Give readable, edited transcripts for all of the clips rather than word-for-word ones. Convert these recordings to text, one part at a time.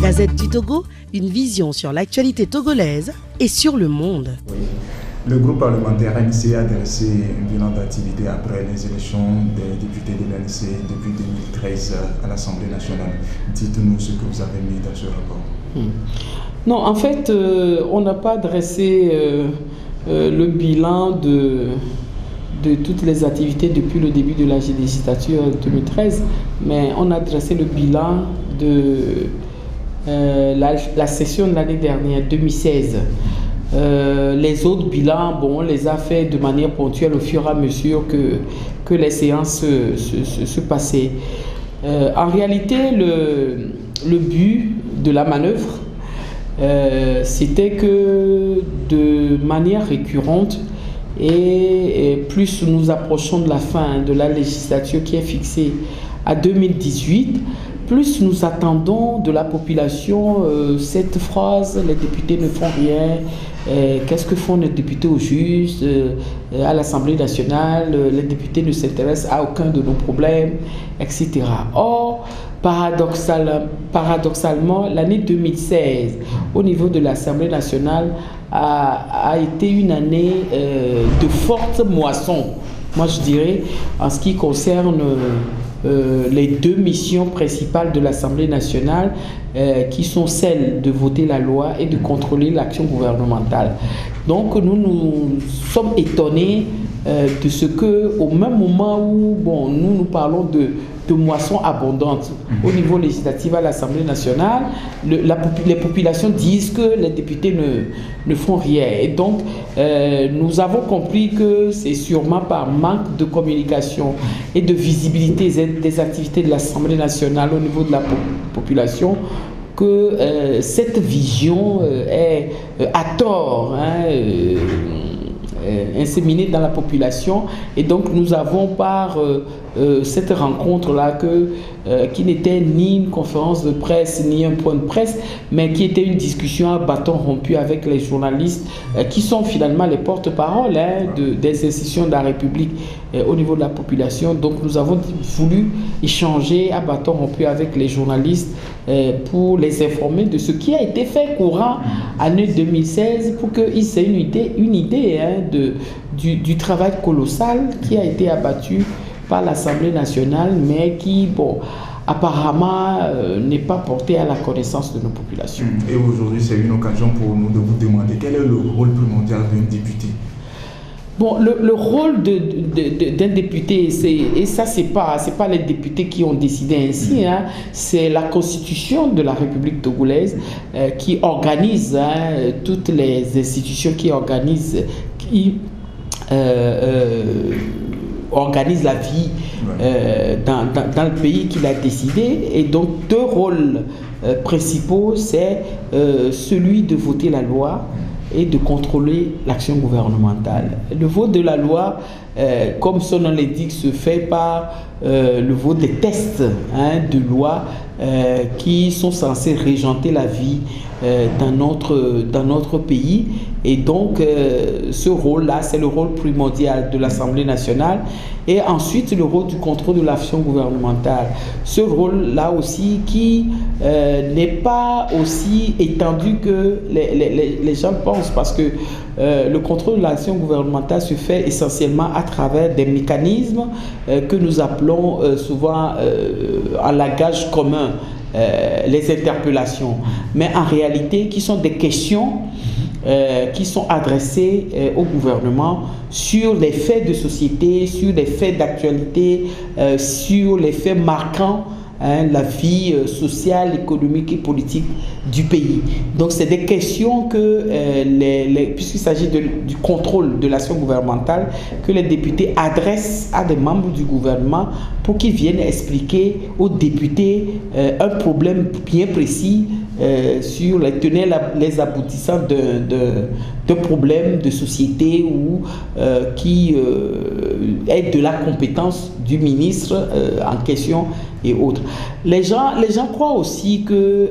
Gazette du Togo, une vision sur l'actualité togolaise et sur le monde. Oui. Le groupe parlementaire ANC a dressé un bilan d'activité après les élections des députés de l'ANC depuis 2013 à l'Assemblée nationale. Dites-nous ce que vous avez mis dans ce rapport. Non, en fait, on n'a pas dressé le bilan de toutes les activités depuis le début de la législature 2013, mais on a dressé le bilan de la session de l'année dernière, 2016. Les autres bilans, bon, on les a fait de manière ponctuelle au fur et à mesure que les séances se passaient. En réalité, le but de la manœuvre, c'était que de manière récurrente, et plus nous approchons de la fin de la législature qui est fixée à 2018, plus nous attendons de la population cette phrase « les députés ne font rien », qu'est-ce que font les députés au juste à l'Assemblée nationale, les députés ne s'intéressent à aucun de nos problèmes, etc. Or, paradoxalement, l'année 2016, au niveau de l'Assemblée nationale, a été une année de forte moisson, moi je dirais, en ce qui concerne les deux missions principales de l'Assemblée nationale, qui sont celles de voter la loi et de contrôler l'action gouvernementale. Donc nous sommes étonnés de ce que, au même moment où nous parlons de moissons abondantes au niveau législatif à l'Assemblée nationale, les populations disent que les députés ne font rien. Et donc, nous avons compris que c'est sûrement par manque de communication et de visibilité des activités de l'Assemblée nationale au niveau de la population que cette vision est à tort inséminée dans la population. Et donc nous avons par cette rencontre-là qui n'était ni une conférence de presse ni un point de presse, mais qui était une discussion à bâton rompu avec les journalistes qui sont finalement les porte-parole des institutions de la République au niveau de la population. Donc nous avons voulu échanger à bâton rompu avec les journalistes pour les informer de ce qui a été fait courant année 2016 pour qu'ils aient une idée du travail colossal qui a été abattu par l'Assemblée nationale, mais qui, apparemment, n'est pas porté à la connaissance de nos populations. Et aujourd'hui, c'est une occasion pour nous de vous demander quel est le rôle primordial d'un député. Bon, le rôle d'un député, et ça, c'est pas les députés qui ont décidé ainsi, c'est la Constitution de la République togolaise qui organise toutes les institutions qui organisent la vie dans le pays qu'il a décidé. Et donc deux rôles principaux, c'est celui de voter la loi et de contrôler l'action gouvernementale. Le vote de la loi, comme son nom l'indique, se fait par le vote des textes de loi qui sont censés régenter la vie dans notre pays. Et donc, ce rôle-là, c'est le rôle primordial de l'Assemblée nationale. Et ensuite, le rôle du contrôle de l'action gouvernementale. Ce rôle-là aussi qui n'est pas aussi étendu que les gens pensent, parce que le contrôle de l'action gouvernementale se fait essentiellement à travers des mécanismes que nous appelons souvent en langage commun les interpellations. Mais en réalité, qui sont des questions qui sont adressées au gouvernement sur les faits de société, sur les faits d'actualité, sur les faits marquants la vie sociale, économique et politique du pays. Donc c'est des questions que, puisqu'il s'agit du contrôle de l'action gouvernementale, que les députés adressent à des membres du gouvernement pour qu'ils viennent expliquer aux députés un problème bien précis sur les tenants, les aboutissants de problèmes de société ou qui est de la compétence du ministre en question et autres. Les gens croient aussi que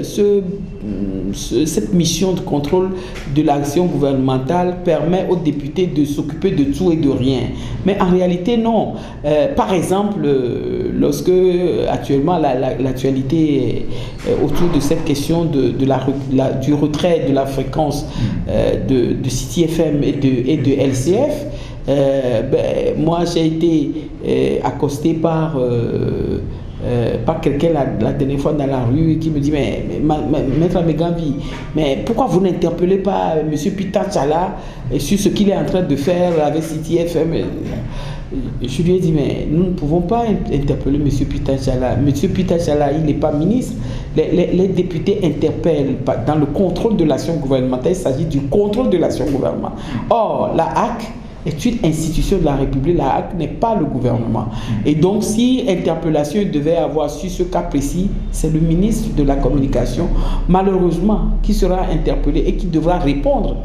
cette mission de contrôle de l'action gouvernementale permet aux députés de s'occuper de tout et de rien. Mais en réalité, non. Par exemple, lorsque actuellement l'actualité autour de cette question du retrait de la fréquence de City FM et de LCF, moi j'ai été accosté par quelqu'un la dernière fois dans la rue qui me dit mais Maître Amegambi, mais pourquoi vous n'interpellez pas M. Peter Tchala sur ce qu'il est en train de faire avec City FM? Je lui ai dit mais nous ne pouvons pas interpeller M. Peter Tchala. M. Peter Tchala, il n'est pas ministre. Les députés interpellent dans le contrôle de l'action gouvernementale. Il s'agit du contrôle de l'action gouvernementale. Or, la HAC est une institution de la République. La HAC n'est pas le gouvernement. Et donc, si interpellation devait avoir sur ce cas précis, c'est le ministre de la Communication, malheureusement, qui sera interpellé et qui devra répondre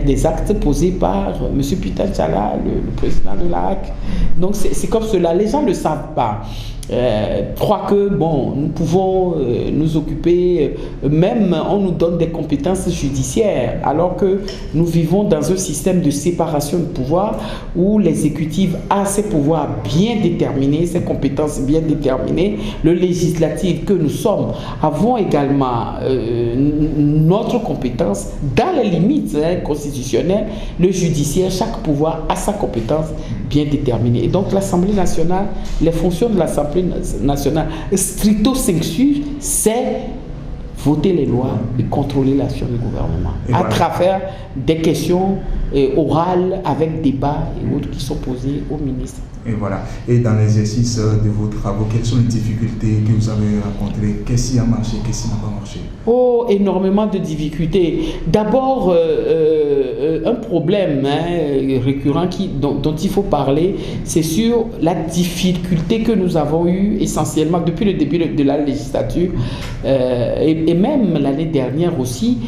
des actes posés par M. Peter Tchala, le président de la HAC. Donc, c'est comme cela. Les gens ne le savent pas. Croient que nous pouvons nous occuper, même on nous donne des compétences judiciaires, alors que nous vivons dans un système de séparation de pouvoir où l'exécutif a ses pouvoirs bien déterminés, ses compétences bien déterminées. Le législatif que nous sommes avons également notre compétence dans les limites constitutionnelles. Le judiciaire, chaque pouvoir a sa compétence bien déterminée. Et donc l'Assemblée nationale, les fonctions de l'Assemblée nationale stricto sensu, c'est voter les lois et contrôler l'action du gouvernement à travers des questions orales avec débat et autres qui sont posées au ministre. Et voilà. Et dans l'exercice de vos travaux, quelles sont les difficultés que vous avez rencontrées? Qu'est-ce qui a marché? Qu'est-ce qui n'a pas marché? Oh, énormément de difficultés. D'abord, un problème récurrent dont il faut parler, c'est sur la difficulté que nous avons eue essentiellement depuis le début de la législature et même l'année dernière aussi,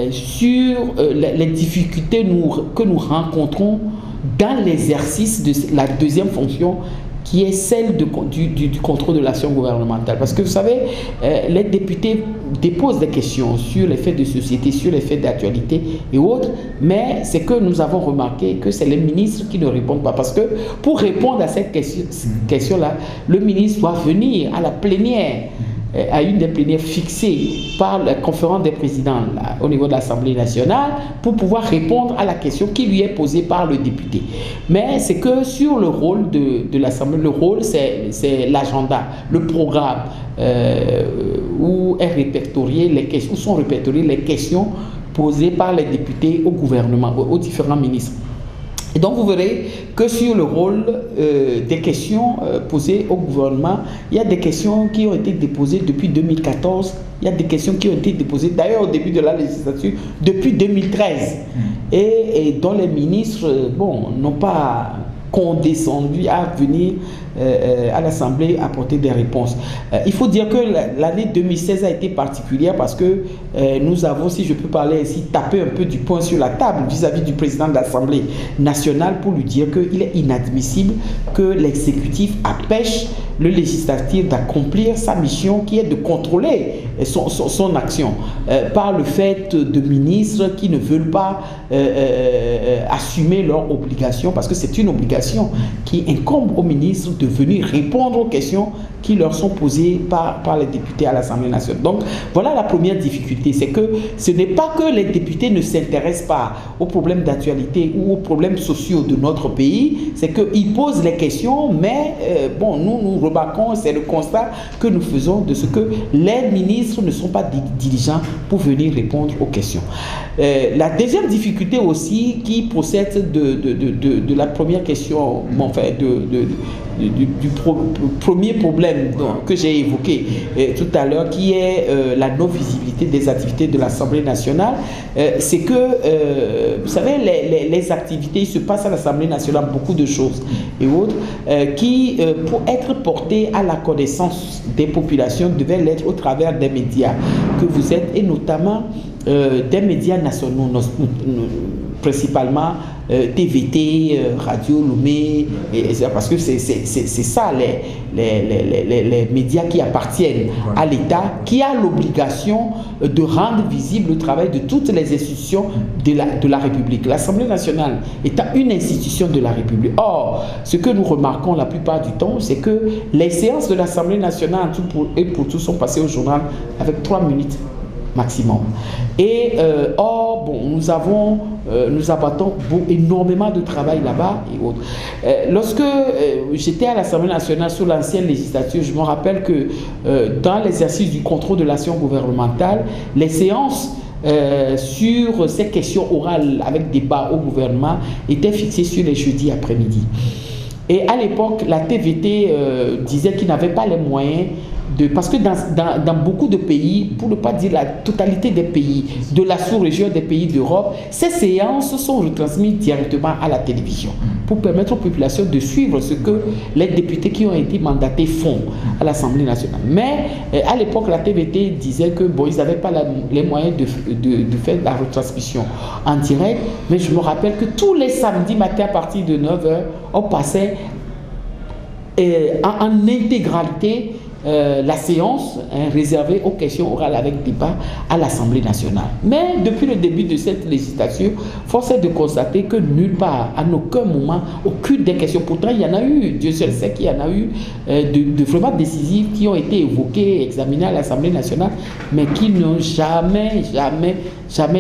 sur les difficultés que nous rencontrons dans l'exercice de la deuxième fonction qui est celle du contrôle de l'action gouvernementale. Parce que vous savez, les députés déposent des questions sur les faits de société, sur les faits d'actualité et autres, mais c'est que nous avons remarqué que c'est les ministres qui ne répondent pas. Parce que pour répondre à cette question-là, le ministre doit venir à la plénière, à une des plénières fixées par la conférence des présidents au niveau de l'Assemblée nationale pour pouvoir répondre à la question qui lui est posée par le député. Mais c'est que sur le rôle de l'Assemblée, le rôle c'est l'agenda, le programme où sont répertoriées les questions posées par les députés au gouvernement, aux différents ministres. Et donc vous verrez que sur le rôle des questions posées au gouvernement, il y a des questions qui ont été déposées depuis 2014, il y a des questions qui ont été déposées d'ailleurs au début de la législature depuis 2013 et dont les ministres n'ont pas condescendu à venir à l'Assemblée apporter des réponses. Il faut dire que l'année 2016 a été particulière parce que nous avons, si je peux parler ainsi, tapé un peu du poing sur la table vis-à-vis du président de l'Assemblée nationale pour lui dire qu'il est inadmissible que l'exécutif empêche le législatif d'accomplir sa mission qui est de contrôler son action par le fait de ministres qui ne veulent pas assumer leurs obligations, parce que c'est une obligation qui incombe aux ministres de venir répondre aux questions qui leur sont posées par les députés à l'Assemblée nationale. Donc voilà la première difficulté, c'est que ce n'est pas que les députés ne s'intéressent pas aux problèmes d'actualité ou aux problèmes sociaux de notre pays, c'est qu'ils posent les questions, mais nous remarquons, c'est le constat que nous faisons de ce que les ministres ne sont pas diligents pour venir répondre aux questions. La deuxième difficulté aussi qui procède de la première question, du premier problème que j'ai évoqué tout à l'heure, qui est la non-visibilité des activités de l'Assemblée nationale, c'est que, vous savez, les activités, il se passe à l'Assemblée nationale beaucoup de choses et autres qui, pour être portées à la connaissance des populations, devaient l'être au travers des médias que vous êtes, et notamment des médias nationaux. principalement TVT, Radio Lomé, parce que c'est ça les médias qui appartiennent à l'État, qui a l'obligation de rendre visible le travail de toutes les institutions de la République. L'Assemblée nationale étant une institution de la République. Or, ce que nous remarquons la plupart du temps, c'est que les séances de l'Assemblée nationale, pour tous, sont passées au journal avec 3 minutes maximum. Et nous abattons énormément de travail là-bas et autres. Lorsque j'étais à l'Assemblée nationale sous l'ancienne législature, je me rappelle que dans l'exercice du contrôle de l'action gouvernementale, les séances sur ces questions orales avec débat au gouvernement étaient fixées sur les jeudis après-midi. Et à l'époque, la TVT disait qu'il n'avait pas les moyens parce que dans beaucoup de pays, pour ne pas dire la totalité des pays de la sous-région, des pays d'Europe, ces séances sont retransmises directement à la télévision pour permettre aux populations de suivre ce que les députés qui ont été mandatés font à l'Assemblée nationale. Mais à l'époque, la TVT disait que ils n'avaient pas les moyens de faire la retransmission en direct. Mais je me rappelle que tous les samedis matins à partir de 9h, on passait en intégralité la séance réservée aux questions orales avec débat à l'Assemblée nationale. Mais depuis le début de cette législature, force est de constater que nulle part, à aucun moment, aucune des questions, pourtant il y en a eu, Dieu seul sait qu'il y en a eu de vraiment décisives qui ont été évoquées, examinées à l'Assemblée nationale, mais qui n'ont jamais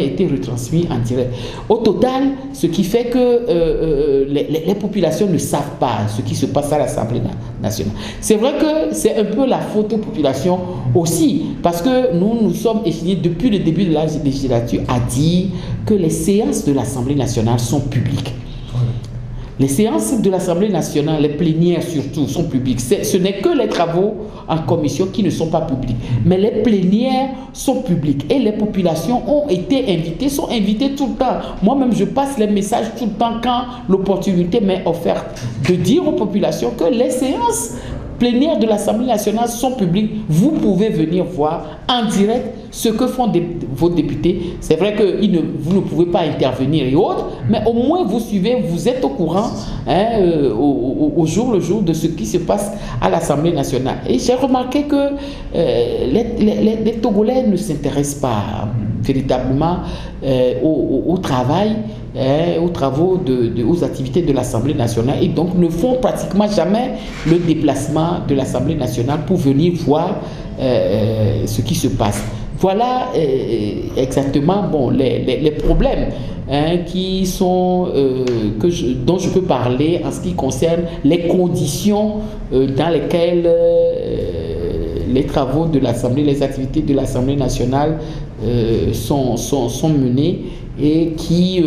été retransmis en direct. Au total, ce qui fait que les populations ne savent pas ce qui se passe à l'Assemblée nationale. C'est vrai que c'est un peu la faute aux populations aussi, parce que nous sommes échelonnés depuis le début de la législature à dire que les séances de l'Assemblée nationale sont publiques. Les séances de l'Assemblée nationale, les plénières surtout, sont publiques. Ce n'est que les travaux en commission qui ne sont pas publics. Mais les plénières sont publiques. Et les populations sont invitées tout le temps. Moi-même, je passe les messages tout le temps quand l'opportunité m'est offerte de dire aux populations que les séances plénières de l'Assemblée nationale sont publiques. Vous pouvez venir voir en direct ce que font vos députés. C'est vrai que vous ne pouvez pas intervenir et autres, mais au moins vous suivez, vous êtes au courant au jour le jour de ce qui se passe à l'Assemblée nationale. Et j'ai remarqué que les Togolais ne s'intéressent pas véritablement au travail, aux activités de l'Assemblée nationale, et donc ne font pratiquement jamais le déplacement de l'Assemblée nationale pour venir voir ce qui se passe. Voilà exactement les problèmes qui sont, dont je peux parler en ce qui concerne les conditions dans lesquelles les travaux de l'Assemblée, les activités de l'Assemblée nationale sont menées, et qui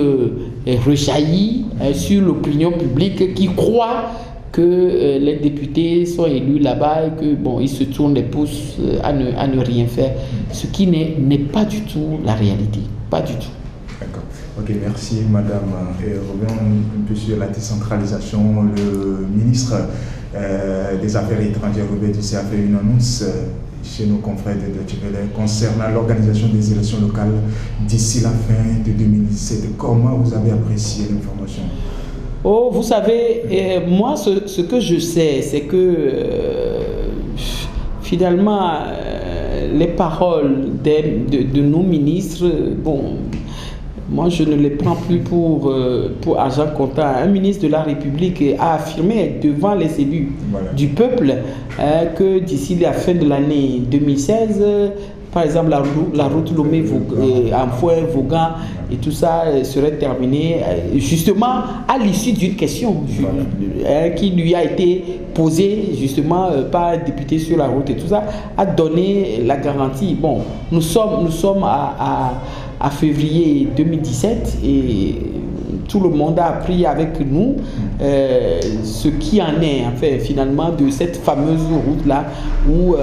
rejaillit sur l'opinion publique qui croit que les députés sont élus là-bas et que ils se tournent les pouces à ne rien faire, ce qui n'est pas du tout la réalité, pas du tout. D'accord. Ok, merci Madame. Et revenons un peu sur la décentralisation. Le ministre des Affaires étrangères, Robert Dussey, a fait une annonce chez nos confrères de Deutsche Welle concernant l'organisation des élections locales d'ici la fin de 2017. Comment vous avez apprécié l'information? Oh, vous savez, moi, ce que je sais, c'est que finalement, les paroles de nos ministres, moi, je ne les prends plus pour argent comptant. Un ministre de la République a affirmé devant les élus du peuple que d'ici la fin de l'année 2016, par exemple, la route Lomé-Amfouin-Vaughan et tout ça serait terminé justement à l'issue d'une question qui lui a été posée justement par un député sur la route et tout ça, a donné la garantie. Bon, nous sommes à février 2017 et tout le monde a appris avec nous ce qui en est, enfin, finalement, de cette fameuse route-là où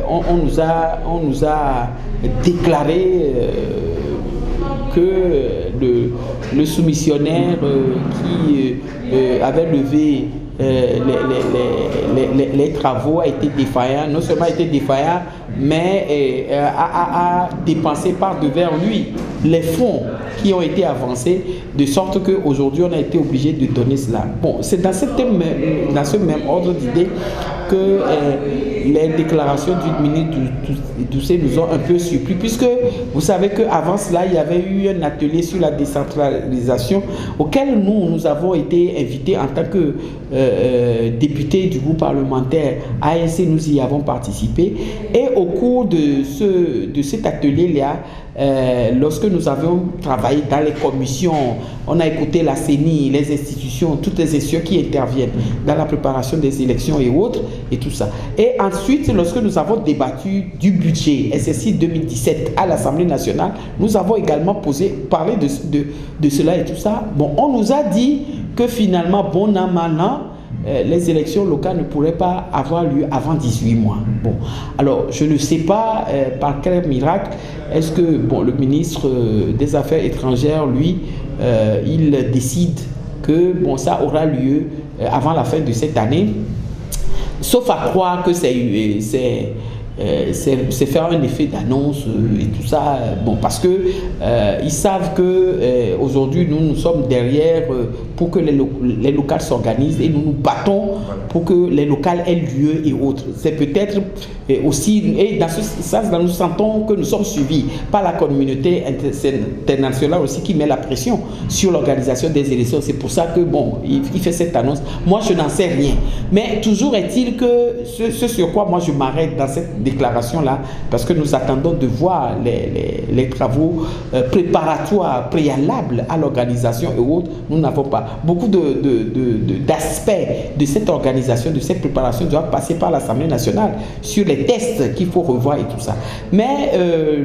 on nous a déclaré que le soumissionnaire qui avait levé les travaux a été défaillant, non seulement a été défaillant, mais a dépensé par devers lui les fonds qui ont été avancés, de sorte qu'aujourd'hui on a été obligé de donner cela. Bon, c'est dans ce même ordre d'idée que les déclarations d'une minute Doucet nous ont un peu surpris, puisque vous savez qu'avant cela, il y avait eu un atelier sur la décentralisation auquel nous avons été invités en tant que députés du groupe parlementaire ANC, nous y avons participé. Et au cours de cet atelier-là, lorsque nous avions travaillé dans les commissions, on a écouté la CENI, les institutions, toutes les institutions qui interviennent dans la préparation des élections et autres, et tout ça. Et ensuite, lorsque nous avons débattu du budget SSI 2017 à l'Assemblée nationale, nous avons également parlé de cela et tout ça. Bon, on nous a dit que finalement, bon an, mal an, les élections locales ne pourraient pas avoir lieu avant 18 mois. Bon, alors je ne sais pas par quel miracle est-ce que le ministre des Affaires étrangères, lui, il décide que ça aura lieu avant la fin de cette année, sauf à croire que c'est faire un effet d'annonce et tout ça, parce que ils savent que aujourd'hui nous sommes derrière pour que les locales s'organisent, et nous nous battons pour que les locales aient lieu et autres. C'est peut-être aussi, et dans ce sens, nous sentons que nous sommes suivis par la communauté internationale aussi, qui met la pression sur l'organisation des élections. C'est pour ça que il fait cette annonce. Moi je n'en sais rien, mais toujours est-il que ce sur quoi moi je m'arrête dans cette déclaration-là, parce que nous attendons de voir les travaux préparatoires, préalables à l'organisation et autres. Nous n'avons pas. Beaucoup d'aspects de cette organisation, de cette préparation doivent passer par l'Assemblée nationale sur les tests qu'il faut revoir et tout ça. Mais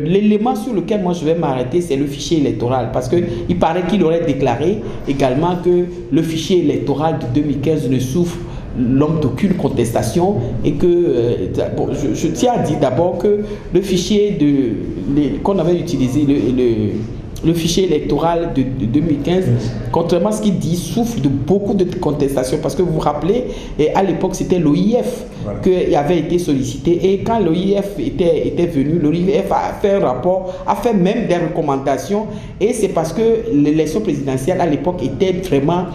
l'élément sur lequel moi je vais m'arrêter, c'est le fichier électoral, parce qu'il paraît qu'il aurait déclaré également que le fichier électoral de 2015 ne souffre d'aucune contestation, et que je tiens à dire d'abord que le fichier qu'on avait utilisé, le fichier électoral de 2015, contrairement à ce qu'il dit, souffre de beaucoup de contestations, parce que vous vous rappelez, à l'époque c'était l'OIF qui avait été sollicité, et quand l'OIF était venu, l'OIF a fait un rapport, a fait même des recommandations, et c'est parce que l'élection présidentielle à l'époque était vraiment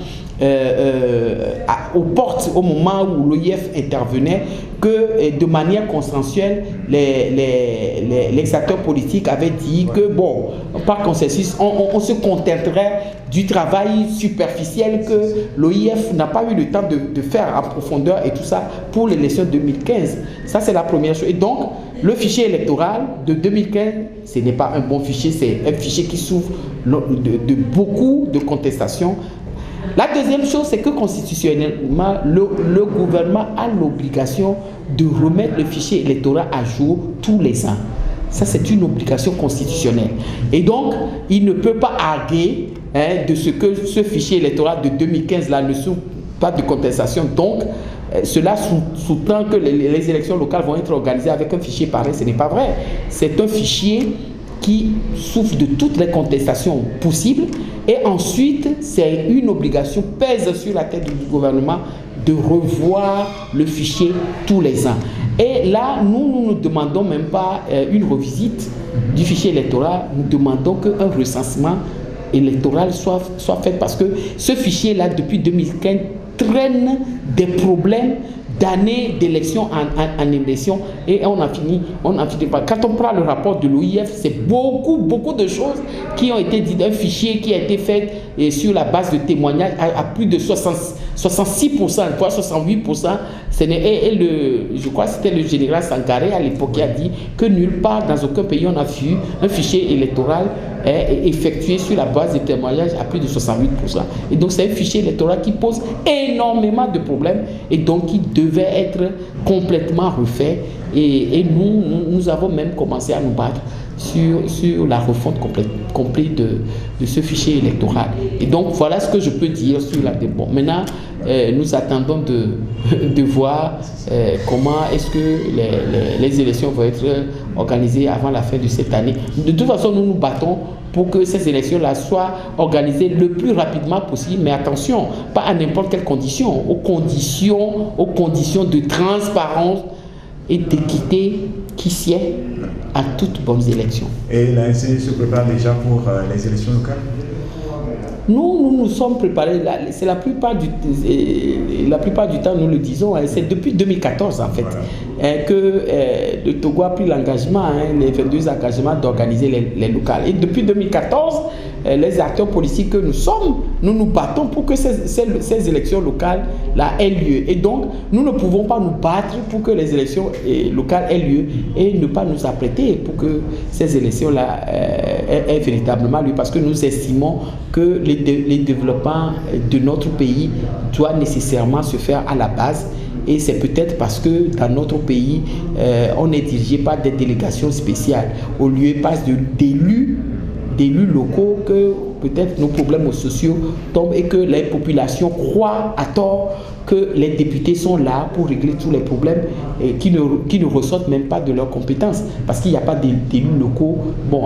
aux portes au moment où l'OIF intervenait, que de manière consensuelle les acteurs politiques avaient dit que par consensus on se contenterait du travail superficiel que l'OIF n'a pas eu le temps de faire en profondeur et tout ça pour l'élection 2015. Ça c'est la première chose. Et donc le fichier électoral de 2015, ce n'est pas un bon fichier, c'est un fichier qui souffre de beaucoup de contestations. La deuxième chose, c'est que constitutionnellement, le gouvernement a l'obligation de remettre le fichier électoral à jour tous les ans. Ça, c'est une obligation constitutionnelle. Et donc, il ne peut pas arguer de ce que ce fichier électoral de 2015-là ne souffre pas de contestation. Donc, cela sous-tend que les élections locales vont être organisées avec un fichier pareil. Ce n'est pas vrai. C'est un fichier qui souffre de toutes les contestations possibles, et ensuite c'est une obligation, pèse sur la tête du gouvernement de revoir le fichier tous les ans. Et là nous ne demandons même pas une revisite du fichier électoral, nous demandons qu'un recensement électoral soit fait, parce que ce fichier là depuis 2015 traîne des problèmes d'années d'élection en élection, et on a fini. Quand on prend le rapport de l'OIF, c'est beaucoup de choses qui ont été dites. Un fichier qui a été fait sur la base de témoignages à plus de 66%, voire 68%. Je crois que c'était le général Sangaré à l'époque qui a dit que nulle part dans aucun pays on a vu un fichier électoral effectué sur la base de témoignages à plus de 68%. Et donc c'est un fichier électoral qui pose énormément de problèmes, et donc qui devait être complètement refait, et nous avons même commencé à nous battre sur la refonte complète de ce fichier électoral. Et donc voilà ce que je peux dire sur la débat. Maintenant nous attendons de voir comment est-ce que les élections vont être organisées avant la fin de cette année. De toute façon, nous nous battons pour que ces élections-là soient organisées le plus rapidement possible, mais attention, pas à n'importe quelle condition, aux conditions de transparence et d'équité qui sied à toutes bonnes élections. Et l'ANC se prépare déjà pour les élections locales? Nous sommes préparés, c'est la plupart du temps, nous le disons, c'est depuis 2014 en fait, voilà, que le Togo a pris l'engagement, les 22 engagements d'organiser les locales. Et depuis 2014, les acteurs politiques que nous sommes, nous battons pour que ces élections locales-là aient lieu. Et donc, nous ne pouvons pas nous battre pour que les élections locales aient lieu et ne pas nous apprêter pour que ces élections-là aient véritablement lieu. Parce que nous estimons que les développements de notre pays doivent nécessairement se faire à la base. Et c'est peut-être parce que dans notre pays, on est dirigé par des délégations spéciales au lieu pas d'élus locaux que peut-être nos problèmes sociaux tombent et que les populations croient à tort que les députés sont là pour régler tous les problèmes et qui ne ressortent même pas de leurs compétences parce qu'il n'y a pas d'élus locaux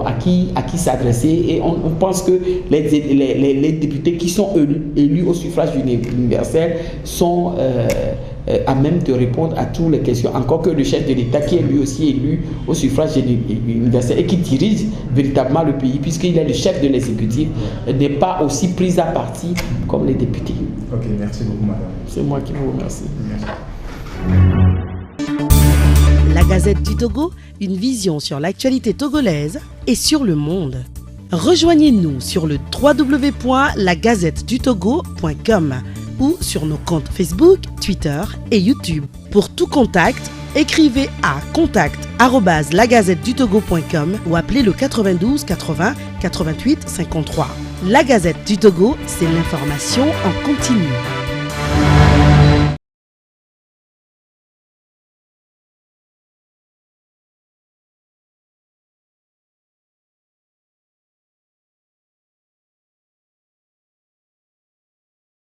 à qui s'adresser et on pense que les députés qui sont élus au suffrage universel sont à même de répondre à toutes les questions, encore que le chef de l'État qui est lui aussi élu au suffrage universel et qui dirige véritablement le pays puisqu'il est le chef de l'exécutif n'est pas aussi pris à partie comme les députés. Ok, merci beaucoup madame. C'est moi qui vous remercie. Merci. La Gazette du Togo, une vision sur l'actualité togolaise et sur le monde. Rejoignez-nous sur le www.lagazettedutogo.com ou sur nos comptes Facebook, Twitter et YouTube. Pour tout contact, écrivez à contact@lagazettedutogo.com ou appelez le 92 80 88 53. La Gazette du Togo, c'est l'information en continu.